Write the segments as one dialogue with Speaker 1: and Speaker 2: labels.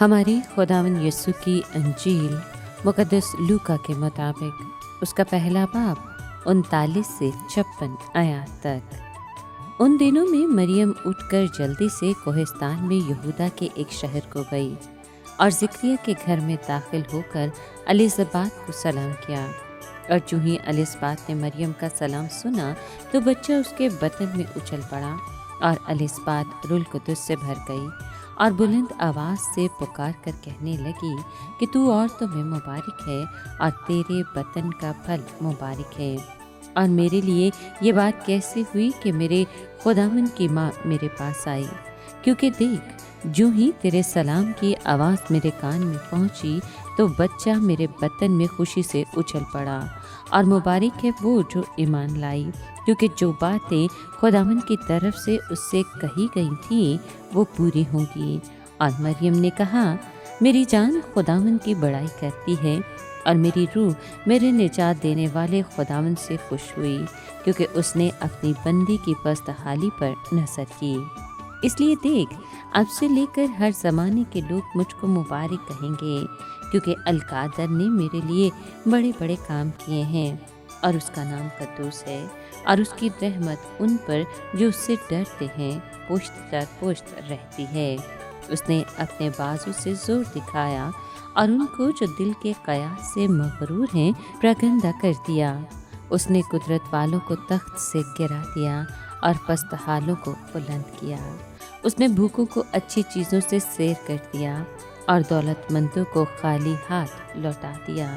Speaker 1: हमारी खुदावंद यीशु की अंजील मुक़द्दस लूका के मुताबिक उसका पहला बाब 39 से 56 आयत तक। उन दिनों में मरियम उठकर जल्दी से कोहिस्तान में यहूदा के एक शहर को गई और ज़िक्रिया के घर में दाखिल होकर एलिज़ाबेत को सलाम किया। और जो ही एलिज़ाबेत ने मरियम का सलाम सुना तो बच्चा उसके बदन में उछल पड़ा और एलिज़ाबेत रूह कुदस से भर गई और बुलंद आवाज़ से पुकार कर कहने लगी कि तू औरतों में मुबारक है और तेरे बदन का फल मुबारक है। और मेरे लिए ये बात कैसे हुई कि मेरे खुदावन की माँ मेरे पास आई, क्योंकि देख जो ही तेरे सलाम की आवाज़ मेरे कान में पहुँची तो बच्चा मेरे बदन में खुशी से उछल पड़ा। और मुबारक है वो जो ईमान लाई, क्योंकि जो बातें खुदावन की तरफ से उससे कही गई थी वो पूरी होंगी। और मरियम ने कहा, मेरी जान खुदावन की बड़ाई करती है और मेरी रूह मेरे निजात देने वाले खुदावन से खुश हुई, क्योंकि उसने अपनी बंदी की पस्तहाली पर नज़र की। इसलिए देख, अब से लेकर हर ज़माने के लोग मुझको मुबारक कहेंगे, क्योंकि अलकादर ने मेरे लिए बड़े बड़े काम किए हैं और उसका नाम कद्दूस है। और उसकी रहमत उन पर जो उससे डरते हैं पुश्त दर पुश्त रहती है। उसने अपने बाजू से जोर दिखाया और उनको जो दिल के कयास से मगरूर हैं प्रगंदा कर दिया। उसने कुदरत वालों को तख्त से गिरा दिया और पस्तहालों को बुलंद किया। उसने भूखों को अच्छी चीज़ों से सैर कर दिया और दौलतमंदों को खाली हाथ लौटा दिया।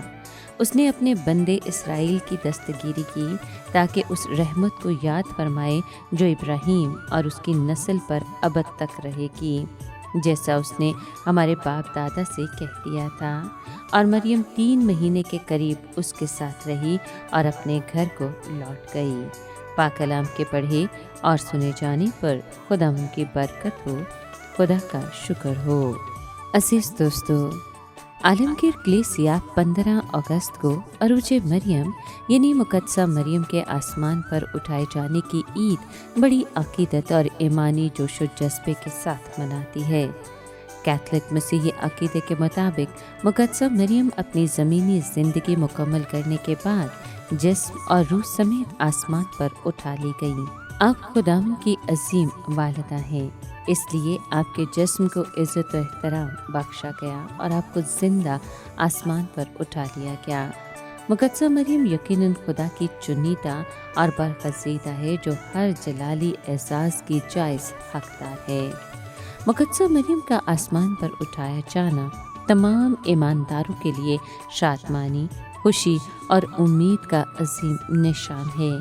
Speaker 1: उसने अपने बंदे इसराइल की दस्तगीरी की, ताकि उस रहमत को याद फरमाए जो इब्राहीम और उसकी नस्ल पर अबद तक रहेगी, जैसा उसने हमारे बाप दादा से कह दिया था। और मरियम 3 महीने के करीब उसके साथ रही और अपने घर को लौट गई। पाक कलाम के पढ़े और सुने जाने पर खुदा उनकी बरकत हो, खुदा का शुक्र हो। अजीज दोस्तों, आलमगीर कलीसिया 15 अगस्त को अरूज मरियम यानी मुक़द्दसा मरियम के आसमान पर उठाए जाने की ईद बड़ी अकीदत और ईमानी जोश व जज्बे के साथ मनाती है। कैथलिक मसीही अकीदे के मुताबिक मुक़द्दसा मरियम अपनी ज़मीनी ज़िंदगी मुकम्मल करने के बाद जिस्म और रूह समेत आसमान पर उठा ली गई। आप खुदाम की अजीम वालिदा हैं, इसलिए आपके जिस्म को इज़्ज़त व एहतराम बख्शा गया और आपको ज़िंदा आसमान पर उठा लिया गया। मुक़द्दसा मरियम यकीनन खुदा की चुनीदा और बरगज़ीदा है, जो हर जलाली एज़ाज़ की जायज़ हकदार है। मुक़द्दसा मरियम का आसमान पर उठाया जाना तमाम ईमानदारों के लिए शादमानी, खुशी और उम्मीद का अजीम निशान है,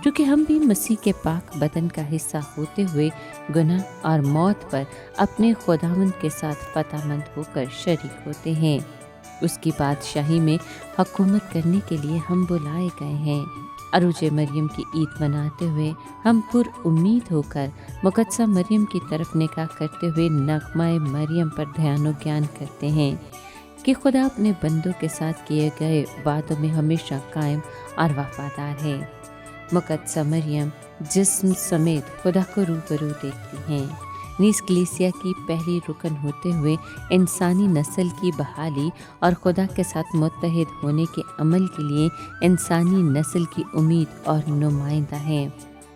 Speaker 1: क्योंकि हम भी मसीह के पाक बदन का हिस्सा होते हुए गुनाह और मौत पर अपने खुदावंद के साथ फतहमंद होकर शरीक होते हैं। उसकी बादशाही में हुकूमत करने के लिए हम बुलाए गए हैं। अरूज मरियम की ईद मनाते हुए हम पुर उम्मीद होकर मुक़द्दसा मरियम की तरफ निगाह करते हुए नग़्मा-ए मरियम पर ध्यान व ज्ञान करते हैं कि खुदा अपने बंदों के साथ किए गए वादों में हमेशा कायम और वफादार है। मुक़द्दसा मरियम जिस्म समेत खुदा को रूबरू देखती हैं। नीस कलीसिया की पहली रुकन होते हुए इंसानी नस्ल की बहाली और खुदा के साथ मुत्तहिद होने के अमल के लिए इंसानी नस्ल की उम्मीद और नुमाइंदा है।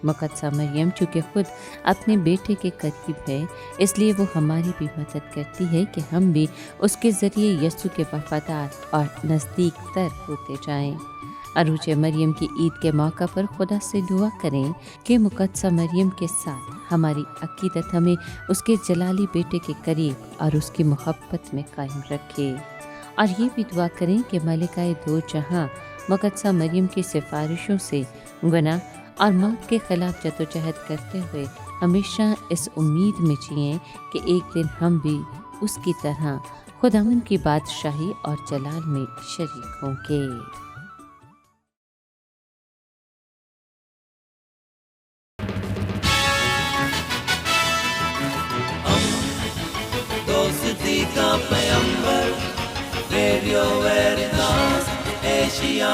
Speaker 1: मुक़द्दसा मरियम चूँकि खुद अपने बेटे के करीब है, इसलिए वो हमारी भी मदद करती है कि हम भी उसके ज़रिए यीशु के वफादार और नज़दीक तर होते जाएं। अरूज मरियम की ईद के मौका पर खुदा से दुआ करें कि मुक़द्दसा मरियम के साथ हमारी अकीदत हमें उसके जलाली बेटे के करीब और उसकी मोहब्बत में कायम रखे। और ये भी दुआ करें कि मलिकाए दो जहां मुक़द्दसा मरियम की सिफारिशों से गुनाह और मौत के ख़िलाफ़ जदोजहद करते हुए हमेशा इस उम्मीद में जिएं कि एक दिन हम भी उसकी तरह खुदावंद की बादशाही और जलाल में शरीक होंगे।
Speaker 2: दोस्ती का पैगंबर, रेडियो वेरितास एशिया।